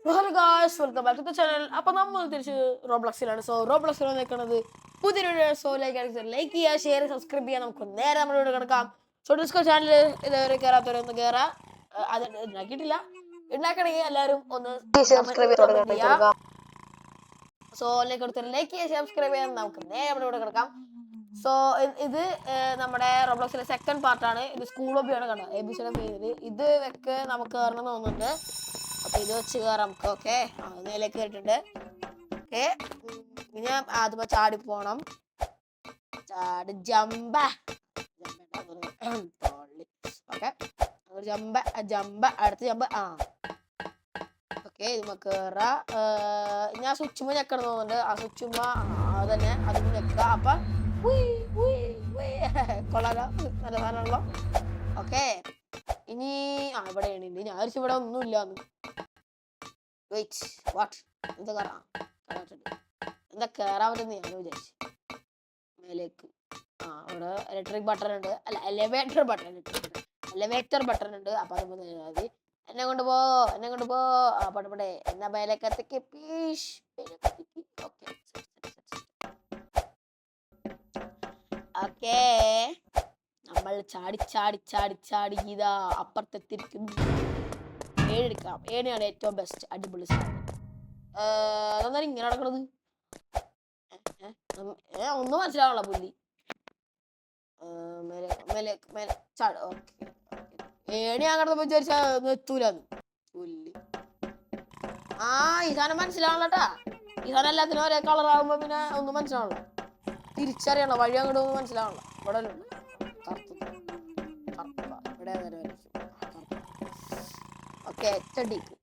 Hello guys, welcome back to the channel. അപ്പോൾ നമ്മൾ തിരിച്ച് റോബ്ലോക്സിലാണ്. സോ റോബ്ലോക്സിലാണ് നിൽക്കുന്നത്. പുതിയൊരു സോയിലേക്ക് ലൈക്ക് ചെയ്യുക, ഷെയർ, സബ്സ്ക്രൈബ് ചെയ്യുക. നമുക്ക് നേരെ നമ്മളോട് കിടക്കാം. സോ ഡിസ്കോ ചാനൽ ഇതുവരെ കയറാത്തവരൊന്ന് കയറാം. അത് ഉണ്ടാക്കിയിട്ടില്ല. ഉണ്ടാക്കണമെങ്കിൽ എല്ലാവരും ഒന്ന് സബ്സ്ക്രൈബ് ചെയ്യുക. സോ ലൈക്ക് ചെയ്യുക, സബ്സ്ക്രൈബ് ചെയ്യാൻ നമുക്ക് നേരെ നമ്മളോട് കിടക്കാം. സോ ഇത് നമ്മുടെ റോബ്ലോക്സിലെ സെക്കൻഡ് പാർട്ടാണ്. ഇത് സ്കൂൾ ഒബിയാണ് കണ്ടോ, ABC പേര്. ഇത് വെക്ക് നമുക്ക് കയറണം തോന്നുന്നുണ്ട്. അപ്പൊ ഇത് വെച്ച് കയറാം നമുക്ക്. ഓക്കെ, മേലേക്ക് കയറിയിട്ടുണ്ട്. ഓക്കെ, ഇനി ആദ്യമേ ചാടി പോണം. ചാടി ജമ്പ ഓക്കെ, ജമ്പ അടുത്ത് ജമ്പ്. ഓക്കെ, ഇത് കയറാ. ഞാൻ സ്വിച്ചുമ്മ ഞെക്കണം തോന്നുന്നുണ്ട്. ആ സ്വിച്ചുമ്മ തന്നെ അതും ഞെക്കുക. അപ്പൊ കൊള്ളാലോ, നല്ല സാധനമാണല്ലോ. ഓക്കെ, ഇനി ഇവിടെയാണ്. ഇനി ഞാൻ ഇവിടെ ഒന്നുമില്ലാന്ന്. വെയിറ്റ്, വാട്ട്, എന്താ കയറാം? എന്താ കയറാൻ പറ്റുന്ന ഞാൻ വിചാരിച്ചു. മേലേക്ക് അവിടെ ഇലക്ട്രിക് ബട്ടൺ ഉണ്ട്. അല്ല, എലിവേറ്റർ ബട്ടൺ ഉണ്ട്. അപ്പൊ അത് മതി. എന്നെ കൊണ്ട് പോ പടപടേ. എന്നാ മേലേക്കത്തേക്ക് പീഷ്. ഓക്കെ, നമ്മൾ ചാടി ഇതാ അപ്പുറത്തെത്തിരിക്കുന്നു. 7 എടുക്കാം. 7 ഏറ്റവും ബെസ്റ്റ്, അടിപൊളി സാധനം. അതെന്തായാലും ഇങ്ങനെ നടക്കണത് ഒന്നും മനസ്സിലാവണ പുല്ലി. മേലെ ചാട്. ഓക്കെ, ഏണി അങ്ങനെ വിചാരിച്ചാ എത്തൂലെന്ന് പുല്ലി. ഈ സാധനം മനസ്സിലാവണട്ടാ. ഈ സാധനം എല്ലാത്തിനും ഒരേ കളറാകുമ്പോ പിന്നെ ഒന്നും മനസ്സിലാവണല്ലോ, തിരിച്ചറിയണല്ലോ, വഴി അങ്ങോട്ട് ഒന്നും മനസ്സിലാവണല്ലോ. ഇവിടെ ഓക്കെ, ചെടിക്ക്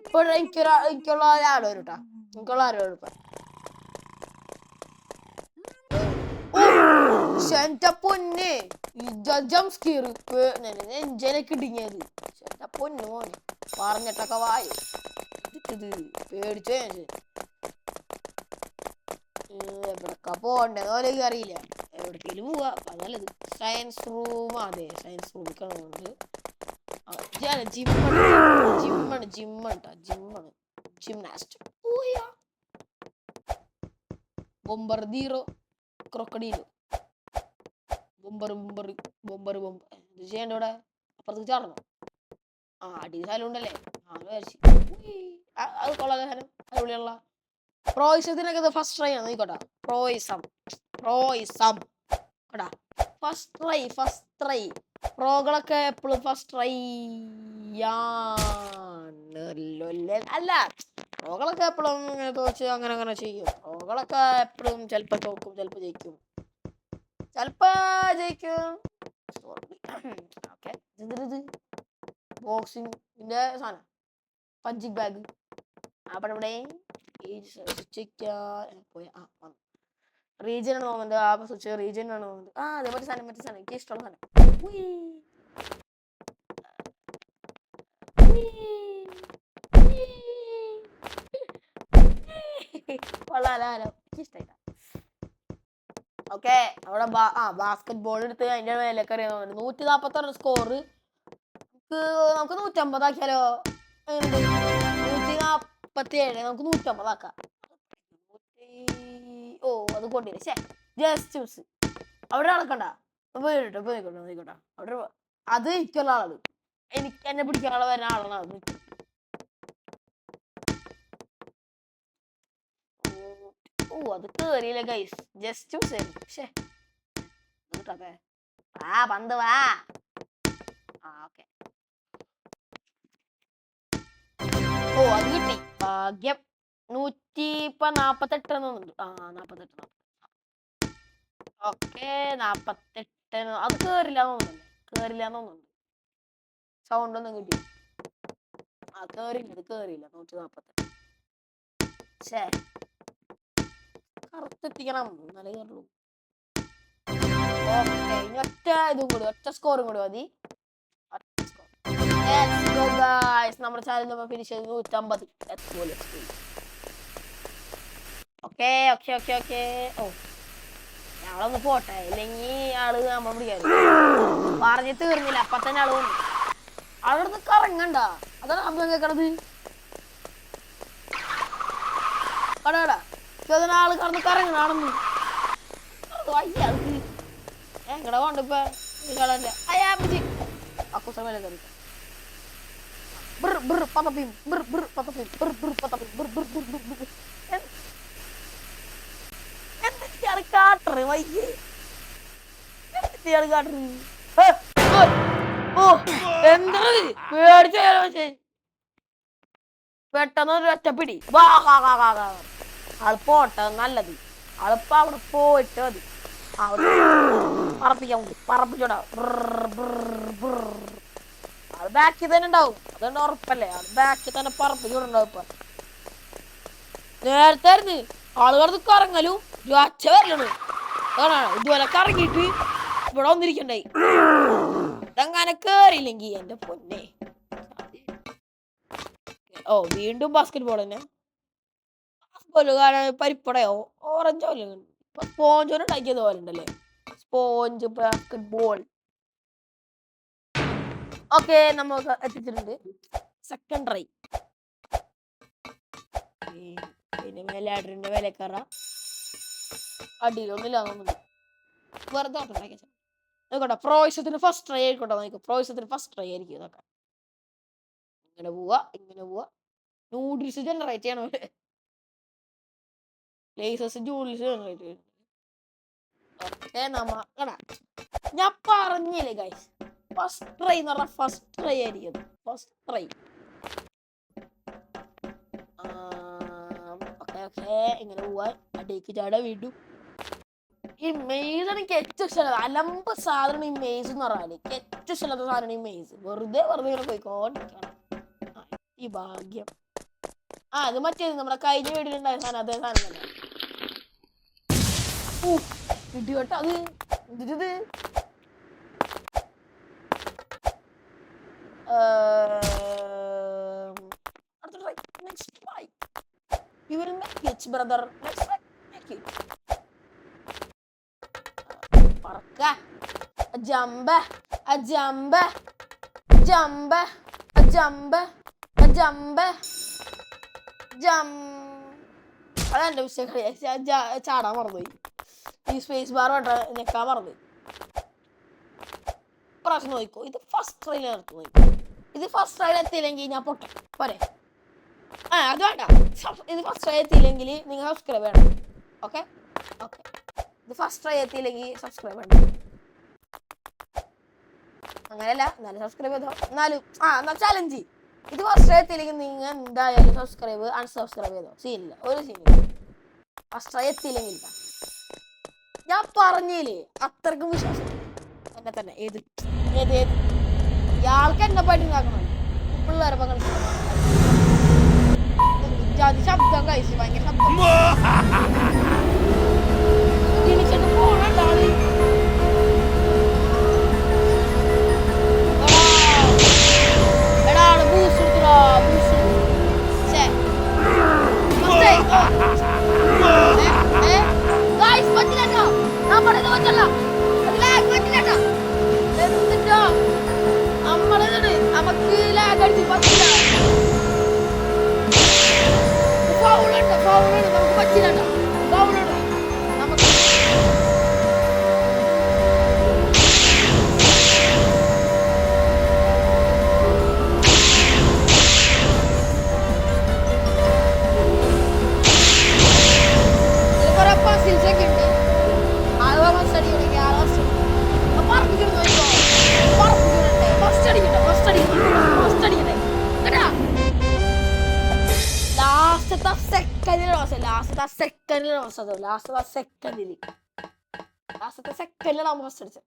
ഇപ്പോഴും എനിക്കുള്ള ആരോ വരും കേട്ടാ. എനിക്കുള്ള ആരോ വരും. എന്റെ പൊന്നെ, നെഞ്ചനൊക്കെ ഇടുങ്ങിയത്. എന്റെ പൊന്നു മോനെ, പറഞ്ഞിട്ടൊക്കെ വായി പേടിച്ചു. എവിടക്ക പോണ്ടെന്ന് പോലും അറിയില്ല. എവിടേക്കെങ്കിലും പോവാ നല്ലത്. Science room. അതെ, സയൻസ് റൂമിൽ കാണുന്നുണ്ട്. ജിംനാസ്റ്റ്. ബൊമ്പർദീറോ ക്രൊക്കഡീലോ. ബൊമ്പർ ഇത് ചെയ്യണ്ട. ഇവിടെ അപ്പുറത്തേക്ക് ചാടണോ? അടി സ്ഥലം ഉണ്ടല്ലേ. അത് കൊള്ളാതെ സ്ഥലം, അടിപൊളിയുള്ള. പ്രോയിസത്തിനൊക്കെ ഫസ്റ്റ് ട്രൈ ആണ്. നോക്കോട്ടാ, പ്രോയിസം കേട്ടാ. ഫസ്റ്റ് ട്രൈ പ്രോകളൊക്കെ എപ്പോഴും ഫസ്റ്റ് ട്രൈ അല്ല. പ്രോകളൊക്കെ എപ്പോഴും ഇങ്ങനെ തോച്ച് അങ്ങനെ ചെയ്യും. പ്രോകളൊക്കെ എപ്പോഴും ചിലപ്പോ തോക്കും, ചിലപ്പോ ജയിക്കും. ഓക്കെ, ബോക്സിംഗിന്റെ സാധനം, പഞ്ചിങ് ബാഗ്. അവിടെ റീജിയൻ ആണ് തോന്നുന്നുണ്ട്. സ്വിച്ച് റീജിയൻ ആണ് തോന്നുന്നുണ്ട്. അതേ മറ്റേ സാധനം എനിക്ക് ഇഷ്ടമുള്ള സാധനം. കൊള്ളാലോ, ഇഷ്ടായിട്ടാ. ഓക്കെ, അവിടെ ബാസ്കറ്റ് ബോൾ എടുത്ത് അതിന്റെ മേലേക്ക് അറിയാൻ 146 സ്കോർ. നമുക്ക് 150 ആക്കിയാലോ? 147 നമുക്ക് 150 ആക്കാം. അത് കൊണ്ടില്ല. Just miss. അവിടെ നടക്കണ്ട, പോയിക്കോട്ടെ. അവിടെ അത് എനിക്കുള്ള ആളത്. എന്നെ പിടിക്കാനുള്ള വരുന്ന ആളാണ് അത്. അത് കേറിയില്ല ഗൈസ്, ജസ്റ്റ് മിസ്. പന്ത് വാ. ഓക്കെ, അത് കിട്ടി. ഭാഗ്യം. 148 തോന്നുന്നുണ്ട്. 48. ഓക്കെ, 48. അത് കേറില്ല തോന്നുന്നുണ്ട്. സൗണ്ട് ഒന്നും കിട്ടി. കേറിയില്ല. 148. കറുത്തെത്തിക്കണം, എന്നാലേ കയറുള്ളൂ. ഓക്കെ, ഇനി ഒറ്റ സ്കോറും കൂടി മതി. നമ്മുടെ ചാനൽ ഫിനിഷ് ചെയ്ത് 150. ഓക്കെ. ഞങ്ങളൊന്ന് പോട്ടെ, ഇല്ലെങ്കിൽ ആള് നമ്മൾ പിടിക്കാറ്. പറഞ്ഞു തീർന്നില്ല, അപ്പൊ തന്നെ ആള് വന്നു. അവിടെ കറങ്ങണ്ട. അതാണ് അമ്മ കേക്കണത്. കടാടാ ആള് കടന്ന് കറങ്ങണാണെന്ന് എങ്ങടെ കൊണ്ടിപ്പോ അയാപ്പിച്ച് അക്കുസ മേലെ കറി എന്തൊക്കെയാണ് കാട്ടറ് വയ്യേ എന്തൊക്കെയാണ് കാട്ടറ് ഓ എന്താ പേടിച്ച പെട്ടെന്ന് ഒരു ഒറ്റപ്പിടി ആള് പോട്ടെ നല്ലത് ആളിപ്പ അവിടെ പോയിട്ട് മതി പറപ്പിക്കാൻ പറപ്പിച്ചോടാ ആള് ബാക്കിൽ തന്നെ ഉണ്ടാവും അതുകൊണ്ട് ഉറപ്പല്ലേ ആള് ബാക്കിൽ തന്നെ പറപ്പിച്ചോടുണ്ടാവും ഇപ്പൊ നേരത്തെ ആയിരുന്നു ആള് കിടന്ന് കറങ്ങലും അച്ഛ വരലാണ് അതാണ് ഇതുപോലെ കറങ്ങിയിട്ട് ഇവിടെ വന്നിരിക്കണ്ടായി ഇതങ്ങനെ കേറിയില്ലെങ്കി എന്റെ പൊന്നെ ഓ വീണ്ടും ബാസ്കറ്റ് ബോൾ തന്നെ പരിപ്പടയോ ഓറഞ്ചോ സ്പോഞ്ചോന് ഉണ്ടാക്കിയത് പോലെ ഉണ്ടല്ലേ സ്പോഞ്ച് ബാസ്കറ്റ് ബോൾ ഓക്കെ നമുക്ക് എത്തിച്ചിട്ടുണ്ട് സെക്കൻഡ് ട്രൈ പിന്നെ മേലാഡറിന്റെ വില കയറ അടിയിലൊന്നുമില്ല വെറുതെ നോക്കട്ടെ പ്രോയിസത്തിന് ഫസ്റ്റ് ട്രൈ ആയിക്കോട്ടെ നോക്കാം പ്രോയിസത്തിന് ഫസ്റ്റ് ട്രൈ ആയിരിക്കും നോക്കാം ഇങ്ങനെ പോവാ നൂഡിൽസ് ജനറേറ്റ് ചെയ്യണോ ലേസസ് നൂഡിൽസ് ജനറേറ്റ് ചെയ്യണം ഓക്കെ ഞാൻ പറഞ്ഞില്ലേ ഗൈസ് ഫസ്റ്റ് ട്രൈ എന്ന് പറഞ്ഞാൽ ഫസ്റ്റ് ട്രൈ ആയിരിക്കും ഫസ്റ്റ് ട്രൈ ഓക്കെ ഇങ്ങനെ പോവാൻ അടിക്ക് ചാട വീണ്ടും ഈ മെയ്സ് എനിക്ക് ഏറ്റവും ഇഷ്ടമല്ല അലമ്പ് സാധനം ഈ മെയ്സ് എന്ന് പറഞ്ഞാല് ഏറ്റവും ഇഷ്ടമല്ലാത്ത സാധനം ഈ മെയ്സ് വെറുതെ ഇങ്ങനെ പോയിക്കോണ്ടിരിക്കണം ഈ ഭാഗ്യം അത് മറ്റേത് നമ്മുടെ കഴിഞ്ഞ വീട്ടിലുണ്ടായ സാധനം അതേ സാധനം തന്നെ ഇടിയോട്ടെ അത് ഇത് You will make it, brother. Let's make it. Parka. Jump. Jump. Jump. Jump. Jump. Jump. അതെന്റെ വിഷയം ചാടാൻ മറന്നുപോയി ഈ സ്പേസ് ബാർ നിൽക്കാൻ മറന്നുപോയി പ്രാവശ്യം നോക്കോ ഇത് ഫസ്റ്റ് ട്രൈയിൽ നിർത്തി നോക്കോ ഇത് ഫസ്റ്റ് ട്രൈയിൽ എത്തിയില്ലെങ്കിൽ ഞാൻ പൊട്ടെ പോരെ അത് വേണ്ട ഇത് ഫസ്റ്റ് ട്രൈ എത്തിയില്ലെങ്കിൽ നിങ്ങൾ സബ്സ്ക്രൈബ് വേണം ഓക്കെ ഇത് ഫസ്റ്റ് ട്രൈ എത്തിയില്ലെങ്കിൽ സബ്സ്ക്രൈബ് വേണം അങ്ങനെയല്ല എന്നാലും സബ്സ്ക്രൈബ് ചെയ്തോ എന്നാൽ ചാലഞ്ച് ഇത് ഫസ്റ്റ് ട്രൈ എത്തിയില്ലെങ്കിൽ നിങ്ങൾ എന്തായാലും സബ്സ്ക്രൈബ് അൺസബ്സ്ക്രൈബ് ചെയ്തോ സീനില്ല ഒരു സീനില്ല ഫസ്റ്റ് ട്രൈ എത്തിയില്ലെങ്കിൽ ഞാൻ പറഞ്ഞില്ലേ അത്രക്കും വിശ്വാസം എന്നെ തന്നെ ഏത് ഇയാൾക്ക് എന്നെ പറ്റുന്നാക്കണം പിള്ളേരെ കളിക്കണം ശബ്ദം കഴിച്ചു ഭയങ്കര ശബ്ദം തിരിച്ചിട്ട് പോണുണ്ടാവും എടാണ് ബൂസ് എടുത്തോ ബൂസ് പറ്റില്ലട്ടോ നമ്മളത് പറ്റല്ല പറ്റില്ലട്ടോ എന്നിട്ടോ നമ്മളത് നമുക്ക് ലാഗ് അടിച്ച് പറ്റില്ല ഫൗളുണ്ട് നമുക്ക് പറ്റില്ലട്ടോ ഫൗളുണ്ട് നമുക്ക് കുറെ പസിൽസ് ഒക്കെ ഉണ്ട് ആളുകൾ ഫസ്റ്റ് അടിക്കണമെങ്കിൽ ആളെ ഫസ്റ്റ് അടിക്കട്ടെ ഫസ്റ്റ് അടിക്കട്ടെ കേട്ടാ ലാസ്റ്റത്തെ സെക്കൻഡിലാണ് ഫസ്റ്റ് അടിച്ചത്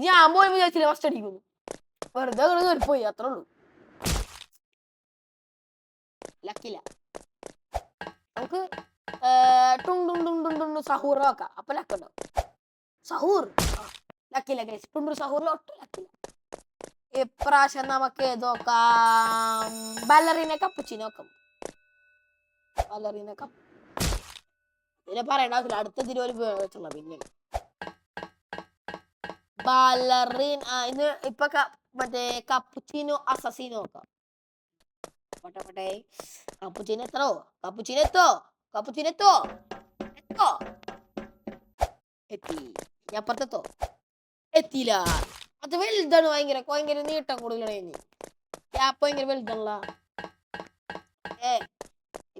ഞാൻ പോയി വിചാരിച്ചില്ല ഫസ്റ്റ് അടിക്കുന്നു വെറുതെ കയറിപ്പോയി അത്രേ ഉള്ളൂ ലക്കില്ല നമുക്ക് സഹൂർ നോക്കാം അപ്പൊ ലക്കുണ്ടാവും സഹൂർ ലക്കില്ല ഗൈസ് ടുണ്ടു സഹൂറിൽ ഒട്ടും ലക്കില്ല ഇപ്രാവശ്യം നമുക്ക് നോക്കാം ബലറിനെ കപ്പച്ചി നോക്കാം ബലറിനെ കപ്പ് ഇതിനെ പറയേണ്ട ആവശ്യമില്ല അടുത്ത തിരുവല്ല വെച്ചുള്ള പിന്നെ ബാലറിൻ ഇന്ന് ഇപ്പൊ മറ്റേ കപ്പുച്ചീനോ അസസീനോ നോക്കാം. പട്ടെ കപ്പുച്ചീനോ എത്രോ കപ്പുച്ചീനോ എത്തോ കപ്പുച്ചീനോ എത്തോ എത്തോ എത്തി അപ്പുറത്തെത്തോ എത്തിയില്ല. അത് വലുതാണ്, ഭയങ്കര നീട്ടം കൂടുതലാണ്. ക്യാപ്പ് ഭയങ്കര വലുതാണല്ല.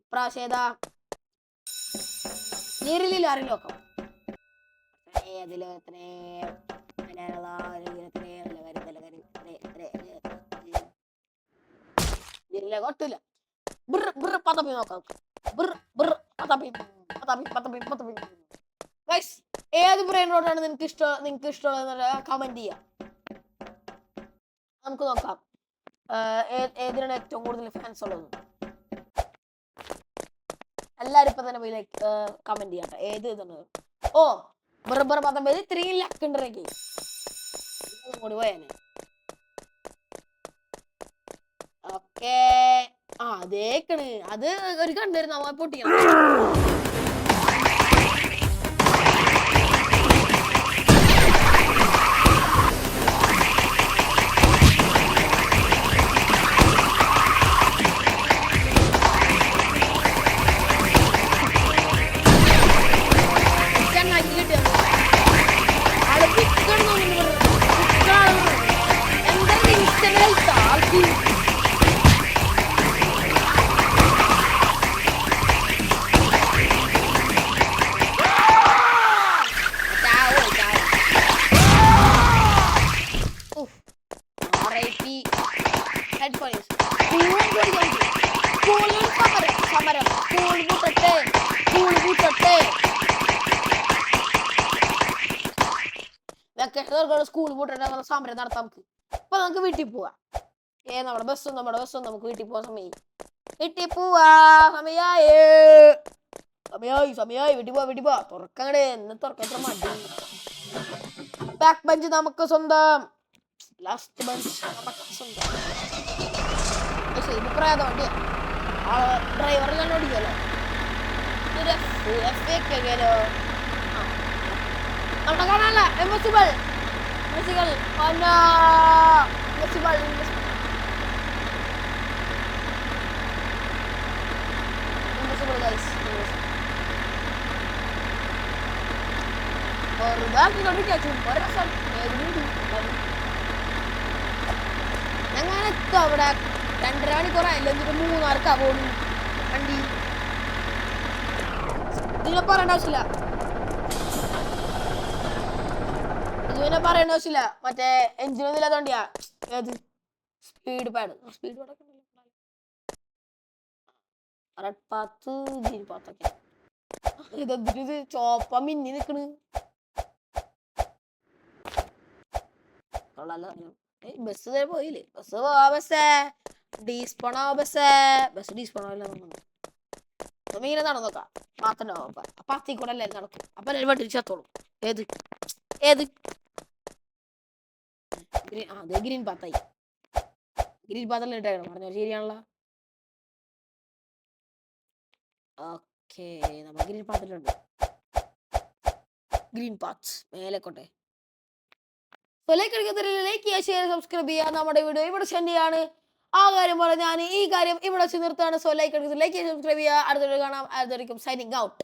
ഇപ്രാവശ്യം ഏതാ നീരിലില്ല അറിയില്ല നോക്കാം. അതില് കൊട്ടില്ല പതപ്പി നോക്കാം. ഏത് ബ്രെയിൻ റോട്ടാണ് നിങ്ങൾക്ക് ഇഷ്ടമുള്ള കമന്റ് ചെയ്യാം. നമുക്ക് നോക്കാം ഏതിനാണ് ഏറ്റവും കൂടുതൽ ഫാൻസ് ഉള്ളത്. എല്ലാരും ഇപ്പൊ തന്നെ പോയി ലൈക്ക് കമന്റ് ചെയ്യാട്ടെ ഏത് ഇതാണ്. ഓ ബർബർ 3 ലക്ക് ഉണ്ടെങ്കിൽ കൂടി പോയാനെ. ഓക്കേ അതേക്കണ് അത് ഒരു കണ്ടുവരുന്ന നമ്മ പൊട്ടിക്കണം. സ്കൂൾ പൂട്ടേണ്ട സമരം നടത്താം നമുക്ക്. അപ്പൊ നമുക്ക് വീട്ടിൽ പോവാ. നമ്മുടെ ബസ്സും നമുക്ക് വീട്ടിൽ പോവാൻ സമയം. വീട്ടിൽ പോവാ സമയായി വീട്ടിൽ പോവാ തുറക്കങ്ങടെ എന്ന് തുറക്കത്ര മടി. ബാക്ക് ബെഞ്ച് നമുക്ക് സ്വന്തം, ലാസ്റ്റ് ബെഞ്ച് നമുക്ക് സ്വന്തം. ഇത് പ്രേത വണ്ടിയാ. ഡ്രൈവർ ഞാൻ ഓടിക്കല്ലോ. നമ്മുടെ കാണാനല്ല ഇൻവിസിബിൾ ഗൈസ്. ഞങ്ങനെത്തോ അവിടെ 2.5 മണിക്കൂറായില്ല. എന്നിട്ട് 3 പോകുന്നു വണ്ടി. ഇതിനെ പറയേണ്ട ആവശ്യമില്ല. മറ്റേ എഞ്ചിനൊന്നും ഇല്ലാത്ത വണ്ടിയാ. ഏത് സ്പീഡ് പാഡ് ഇതെന്തിട്ട് ചോപ്പ മിന്നി നിക്കണ്. ബസ് പോയില്ലേ? ബസ് പോവാ. ഡീസ്പോണോ ബസ് ഡീസ്പോണോ ഇങ്ങനെ നടന്നോക്കാം. മാത്രം പത്തി കൂടെ എല്ലാരും നടക്കും. അപ്പൊ എല്ലാവരും വണ്ടി ചത്തോളും. ഏത് ഗ്രീൻ പാത്തായി. ഗ്രീൻ പാത്തല്ല ഇട്ടായിരുന്നു പറഞ്ഞ ശരിയാണല്ലോ. ഓക്കെ നമ്മൾ ഗ്രീൻ പാത്തിട്ടുണ്ട്. ഗ്രീൻ പാത്ത് മേലെക്കോട്ടെ. ലൈക്ക് ചെയ്യുക, ഷെയർ, സബ്സ്ക്രൈബ് ചെയ്യുക. നമ്മുടെ വീഡിയോ ഇവിടെ ശനിയാണ്. ആ കാര്യം പറഞ്ഞാൽ ഈ കാര്യം ഇവിടെ നിർത്തുകയാണ്. സോ ലൈക്ക് ചെയ്യുക, സബ്സ്ക്രൈബ് ചെയ്യുക. അടുത്ത വീഡിയോ കാണാം. അടുത്ത സൈനിങ് ഔട്ട്.